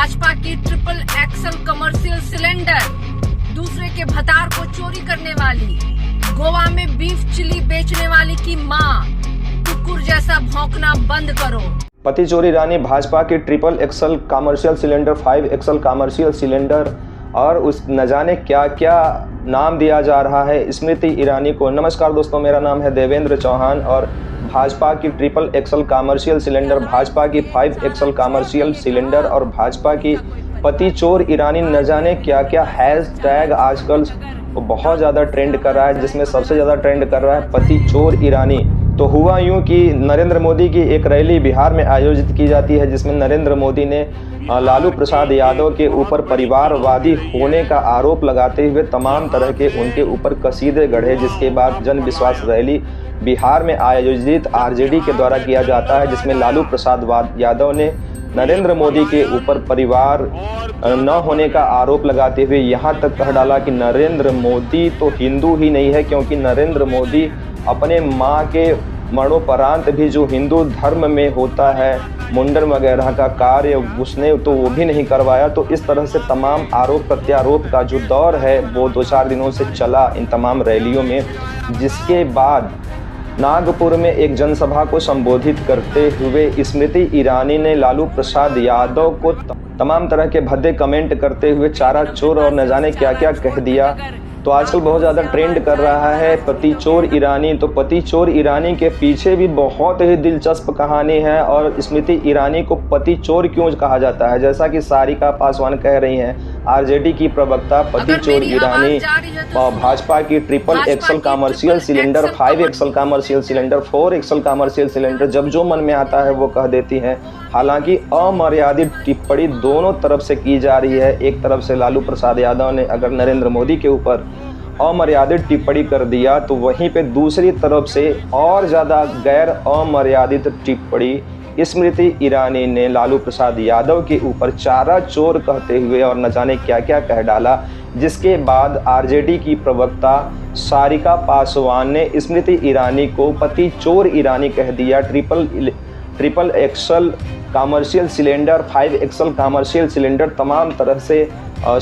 भाजपा की triple axle commercial cylinder, दूसरे के भतार को चोरी करने वाली, गोवा में बीफ चिली बेचने वाली की मां, कुकुर जैसा भौंकना बंद करो। पति चोरी रानी भाजपा की triple axle commercial cylinder, 5 axle commercial cylinder और उस न जाने क्या क्या नाम दिया जा रहा है स्मृति ईरानी को। नमस्कार दोस्तों, मेरा नाम है देवेंद्र चौहान और भाजपा की triple axle commercial cylinder, Bhajpa की 5 एक्सल कमर्शियल सिलेंडर और भाजपा की पति चोर ईरानी न जाने क्या क्या हैशटैग आजकल बहुत ज़्यादा ट्रेंड कर रहा है, जिसमें सबसे ज़्यादा ट्रेंड कर रहा है पति चोर ईरानी। तो हुआ यूं कि नरेंद्र मोदी की एक रैली बिहार में आयोजित की जाती है, जिसमें नरेंद्र मोदी ने लालू प्रसाद यादव के ऊपर परिवारवादी होने का आरोप लगाते हुए तमाम तरह के उनके ऊपर कसीदे गढ़े, जिसके बाद जन विश्वास रैली बिहार में आयोजित आरजेडी के द्वारा किया जाता है, जिसमें लालू प्रसाद यादव ने नरेंद्र मोदी के ऊपर परिवार न होने का आरोप लगाते हुए यहाँ तक कह डाला कि नरेंद्र मोदी तो हिंदू ही नहीं है, क्योंकि नरेंद्र मोदी अपने माँ के मरणोपरांत भी जो हिंदू धर्म में होता है मुंडन वगैरह का कार्य उसने तो वो भी नहीं करवाया। तो इस तरह से तमाम आरोप प्रत्यारोप का जो दौर है वो 2-4 दिनों से चला इन तमाम रैलियों में, जिसके बाद नागपुर में एक जनसभा को संबोधित करते हुए स्मृति ईरानी ने लालू प्रसाद यादव को तमाम तरह के भद्दे कमेंट करते हुए चारा चोर और न जाने क्या क्या कह दिया। तो आजकल बहुत ज़्यादा ट्रेंड कर रहा है पति चोर ईरानी। तो पति चोर ईरानी के पीछे भी बहुत ही दिलचस्प कहानी है और स्मृति ईरानी को पति चोर क्यों कहा जाता है, जैसा कि सारिका पासवान कह रही हैं, आरजेडी की प्रवक्ता पति चोर ईरानी भाजपा की triple axle commercial cylinder, 5 axle commercial cylinder, 4 axle commercial cylinder जब जो मन में आता है वो कह देती हैं। हालांकि अमर्यादित टिप्पणी दोनों तरफ से की जा रही है। एक तरफ से लालू प्रसाद यादव ने अगर नरेंद्र मोदी के ऊपर अमर्यादित टिप्पणी कर दिया, तो वहीं पे दूसरी तरफ से और ज़्यादा गैर अमर्यादित टिप्पणी स्मृति ईरानी ने लालू प्रसाद यादव के ऊपर चारा चोर कहते हुए और न जाने क्या क्या कह डाला, जिसके बाद आरजेडी की प्रवक्ता सारिका पासवान ने स्मृति ईरानी को पति चोर ईरानी कह दिया। Triple axle commercial cylinder, 5 axle commercial cylinder तमाम तरह से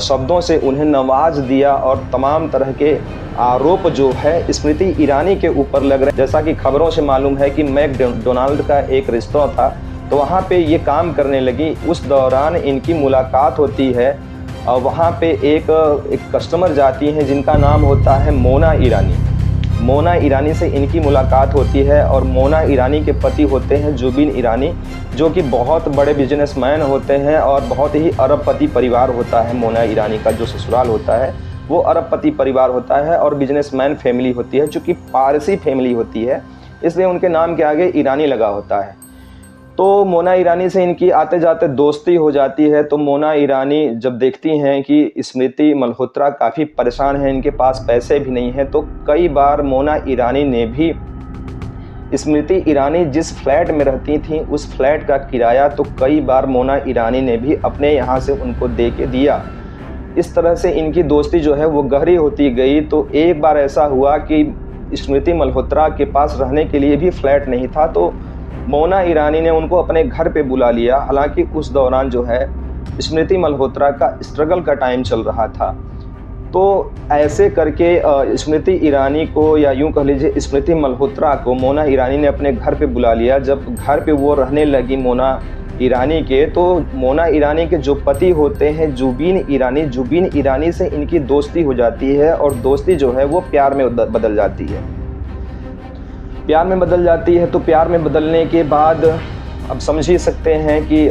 शब्दों से उन्हें नवाज दिया और तमाम तरह के आरोप जो है स्मृति ईरानी के ऊपर लग रहे हैं। जैसा कि खबरों से मालूम है कि मैकडोनाल्ड का एक रेस्तरां था, तो वहाँ पे ये काम करने लगी। उस दौरान इनकी मुलाकात होती है और वहाँ पे एक कस्टमर जाती हैं जिनका नाम होता है मोना ईरानी। मोना ईरानी से इनकी मुलाकात होती है और मोना ईरानी के पति होते हैं जुबिन ईरानी, जो कि बहुत बड़े बिजनेसमैन होते हैं और बहुत ही अरबपति परिवार होता है। मोना ईरानी का जो ससुराल होता है वो अरबपति परिवार होता है और बिजनेसमैन फैमिली होती है, चूँकि पारसी फैमिली होती है इसलिए उनके नाम के आगे ईरानी लगा होता है। तो मोना ईरानी से इनकी आते जाते दोस्ती हो जाती है। तो मोना ईरानी जब देखती हैं कि स्मृति मल्होत्रा काफ़ी परेशान है, इनके पास पैसे भी नहीं हैं, तो कई बार मोना ईरानी ने भी स्मृति ईरानी जिस फ्लैट में रहती थी उस फ्लैट का किराया तो कई बार मोना ईरानी ने भी अपने यहाँ से उनको दे के दिया। इस तरह से इनकी दोस्ती जो है वो गहरी होती गई। तो एक बार ऐसा हुआ कि स्मृति मल्होत्रा के पास रहने के लिए भी फ्लैट नहीं था, तो मोना ईरानी ने उनको अपने घर पे बुला लिया। हालांकि उस दौरान जो है स्मृति मल्होत्रा का स्ट्रगल का टाइम चल रहा था। तो ऐसे करके स्मृति ईरानी को, या यूं कह लीजिए स्मृति मल्होत्रा को, मोना ईरानी ने अपने घर पे बुला लिया। जब घर पे वो रहने लगी मोना ईरानी के, तो मोना ईरानी के जो पति होते हैं जुबिन ईरानी से इनकी दोस्ती हो जाती है और दोस्ती जो है वो प्यार में बदल जाती है। तो प्यार में बदलने के बाद अब समझ ही सकते हैं कि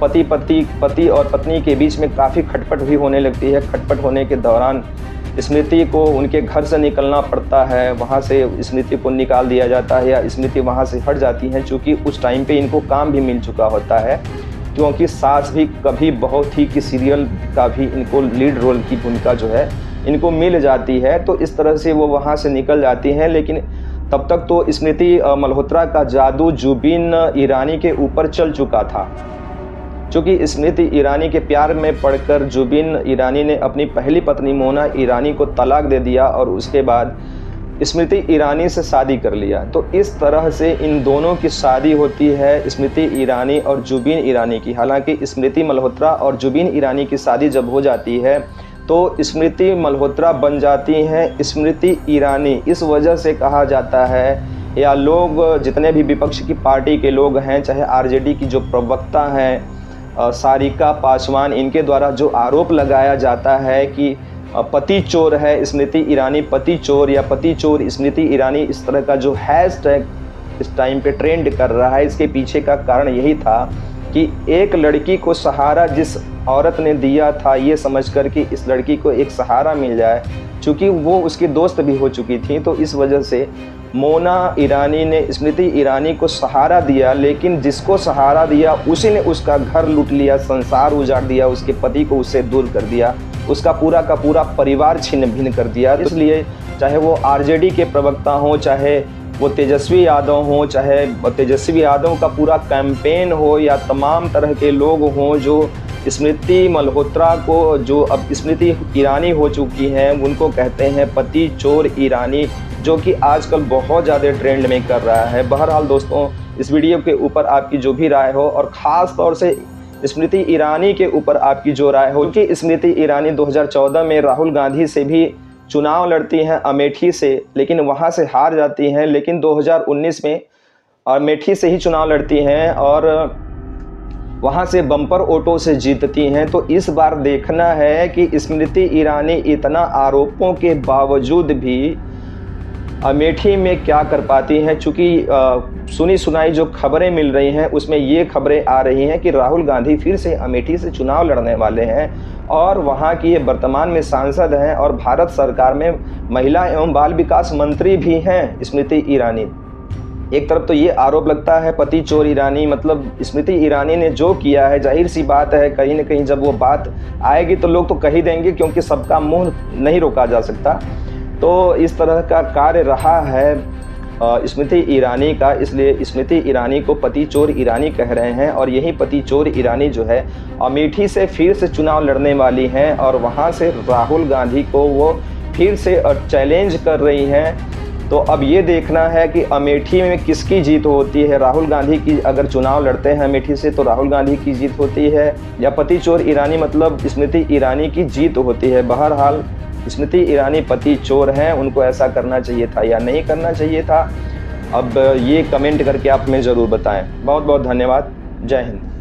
पति और पत्नी के बीच में काफ़ी खटपट भी होने लगती है। खटपट होने के दौरान स्मृति को उनके घर से निकलना पड़ता है, वहाँ से स्मृति को निकाल दिया जाता है या स्मृति वहाँ से हट जाती हैं, क्योंकि उस टाइम पे इनको काम भी मिल चुका होता है, क्योंकि सास भी कभी बहुत ही कि सीरियल का भी इनको लीड रोल की भूमिका जो है इनको मिल जाती है। तो इस तरह से वो वहाँ से निकल जाती हैं। लेकिन तब तक तो स्मृति मल्होत्रा का जादू जुबिन ईरानी के ऊपर चल चुका था, क्योंकि स्मृति ईरानी के प्यार में पड़कर जुबिन ईरानी ने अपनी पहली पत्नी मोना ईरानी को तलाक दे दिया और उसके बाद स्मृति ईरानी से शादी कर लिया। तो इस तरह से इन दोनों की शादी होती है, स्मृति ईरानी और जुबीन ईरानी की। हालांकि स्मृति मल्होत्रा और जुबीन ईरानी की शादी जब हो जाती है तो स्मृति मल्होत्रा बन जाती हैं स्मृति ईरानी। इस वजह से कहा जाता है, या लोग जितने भी विपक्ष की पार्टी के लोग हैं, चाहे आरजेडी की जो प्रवक्ता हैं सारिका पासवान, इनके द्वारा जो आरोप लगाया जाता है कि पति चोर है स्मृति ईरानी, पति चोर या पति चोर स्मृति ईरानी, इस तरह का जो हैशटैग इस टाइम पे ट्रेंड कर रहा है, इसके पीछे का कारण यही था कि एक लड़की को सहारा जिस औरत ने दिया था, ये समझकर कि इस लड़की को एक सहारा मिल जाए, चूँकि वो उसकी दोस्त भी हो चुकी थी, तो इस वजह से मोना ईरानी ने स्मृति ईरानी को सहारा दिया। लेकिन जिसको सहारा दिया उसी ने उसका घर लूट लिया, संसार उजाड़ दिया, उसके पति को उससे दूर कर दिया, उसका पूरा का पूरा परिवार छिन्न भिन्न कर दिया। इसलिए चाहे वो आरजेडी के प्रवक्ता हों, चाहे वो तेजस्वी यादव हों, चाहे तेजस्वी यादव का पूरा कैंपेन हो, या तमाम तरह के लोग हों जो स्मृति मल्होत्रा को, जो अब स्मृति ईरानी हो चुकी हैं, उनको कहते हैं पति चोर ईरानी, जो कि आजकल बहुत ज़्यादा ट्रेंड में कर रहा है। बहरहाल दोस्तों, इस वीडियो के ऊपर आपकी जो भी राय हो, और ख़ास तौर से स्मृति ईरानी के ऊपर आपकी जो राय हो, कि स्मृति ईरानी 2014 में राहुल गांधी से भी चुनाव लड़ती हैं अमेठी से, लेकिन वहां से हार जाती हैं। लेकिन 2019 में अमेठी से ही चुनाव लड़ती हैं और वहां से बम्पर वोटों से जीतती हैं। तो इस बार देखना है कि स्मृति ईरानी इतना आरोपों के बावजूद भी अमेठी में क्या कर पाती हैं। चूँकि सुनी सुनाई जो खबरें मिल रही हैं उसमें ये खबरें आ रही हैं कि राहुल गांधी फिर से अमेठी से चुनाव लड़ने वाले हैं, और वहाँ की ये वर्तमान में सांसद हैं और भारत सरकार में महिला एवं बाल विकास मंत्री भी हैं स्मृति ईरानी। एक तरफ तो ये आरोप लगता है पति चोर ईरानी, मतलब स्मृति ईरानी ने जो किया है, जाहिर सी बात है कहीं ना कहीं जब वो बात आएगी तो लोग तो कह ही देंगे, क्योंकि सबका मुंह नहीं रोका जा सकता। तो इस तरह का कार्य रहा है स्मृति ईरानी का, इसलिए स्मृति ईरानी को पति चोर ईरानी कह रहे हैं। और यही पति चोर ईरानी जो है अमेठी से फिर से चुनाव लड़ने वाली हैं, और वहां से राहुल गांधी को वो फिर से चैलेंज कर रही हैं। तो अब ये देखना है कि अमेठी में किसकी जीत होती है। राहुल गांधी की अगर चुनाव लड़ते हैं अमेठी से तो राहुल गांधी की जीत होती है, या पति चोर ईरानी मतलब स्मृति ईरानी की जीत होती है। बहरहाल स्मृति ईरानी पति चोर हैं, उनको ऐसा करना चाहिए था या नहीं करना चाहिए था, अब ये कमेंट करके आप हमें ज़रूर बताएं। बहुत बहुत धन्यवाद। जय हिंद।